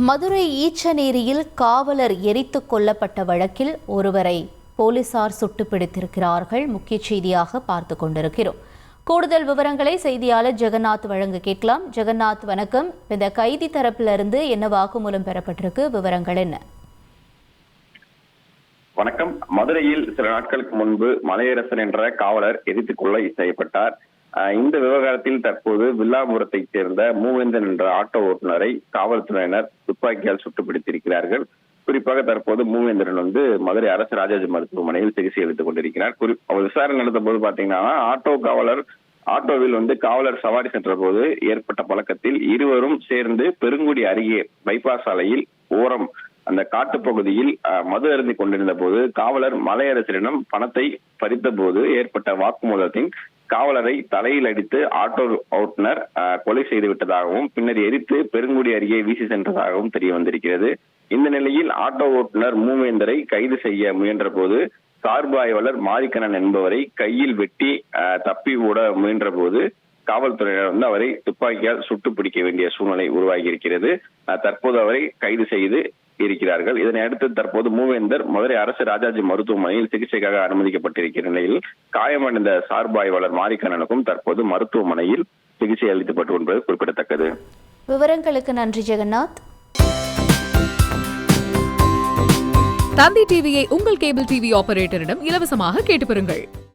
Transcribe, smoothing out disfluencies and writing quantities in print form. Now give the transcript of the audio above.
மதுரை ஈச்சநேரியில் காவலர் எரித்துக் கொல்லப்பட்ட வழக்கில் ஒருவரை போலீசார் சுட்டு பிடித்திருக்கிறார்கள். முக்கிய செய்தியாக பார்த்து கொண்டிருக்கிறோம். கூடுதல் விவரங்களை செய்தியாளர் ஜெகநாத் வழங்க கேட்கலாம். ஜெகநாத், வணக்கம். இந்த கைதி தரப்பிலிருந்து என்ன வாக்குமூலம் பெறப்பட்டிருக்கு, விவரங்கள் என்ன? வணக்கம். மதுரையில் சில நாட்களுக்கு முன்பு மலையரசன் என்ற காவலர் எரித்துக் கொலை செய்யப்பட்டார். இந்த விவகாரத்தில் தற்போது வில்லாபுரத்தைச் சேர்ந்த மூவேந்தன் என்ற ஆட்டோ ஓட்டுநரை காவல்துறையினர் துப்பாக்கியால் சுட்டு பிடித்திருக்கிறார்கள். குறிப்பாக தற்போது மூவேந்திரன் மதுரை அரசு ராஜாஜி மருத்துவமனையில் சிகிச்சை அளித்துக் கொண்டிருக்கிறார். அவர் விசாரணை நடந்த போது பாத்தீங்கன்னா ஆட்டோவில் காவலர் சவாரி சென்ற போது ஏற்பட்ட பழக்கத்தில் இருவரும் சேர்ந்து பெருங்குடி அருகே பைபாஸ் சாலையில் ஓரம் அந்த காட்டுப்பகுதியில் மது அருந்தி கொண்டிருந்த போது காவலர் மலையரசரிடம் பணத்தை பறித்த போது ஏற்பட்ட வாக்குமூலத்தின் காவலரை தலையில் அடித்து ஆட்டோ ஓட்டுநர் கொலை செய்து விட்டதாகவும் பின்னர் எரித்து பெருங்குடி அருகே வீசி சென்றதாகவும் தெரிய வந்திருக்கிறது. இந்த நிலையில் ஆட்டோ ஓட்டுநர் மூவேந்தரை கைது செய்ய முயன்ற போது சார்பு ஆய்வாளர் மாரிக்கண்ணன் என்பவரை கையில் வெட்டி தப்பி ஓட முயன்ற போது காவல்துறையினர் அவரை துப்பாக்கியால் சுட்டு பிடிக்க வேண்டிய சூழ்நிலை உருவாகி இருக்கிறது. தற்போது அவரை கைது செய்து இருக்கிறார்கள். இதனை அடுத்து தற்போது மூவேந்தர் மதுரை அரசு ராஜாஜி மருத்துவமனையில் சிகிச்சைக்காக அனுமதிக்கப்பட்டிருக்கிற நிலையில் காயமடைந்த சார்பு ஆய்வாளர் மாரிக்கண்ணனுக்கும் தற்போது மருத்துவமனையில் சிகிச்சை அளிக்கப்பட்டு என்பது குறிப்பிடத்தக்கது. விவரங்களுக்கு நன்றி ஜெகநாத். தந்தி டிவியை உங்கள் கேபிள் டிவி ஆபரேட்டரிடம் இலவசமாக கேட்டு பெறுங்கள்.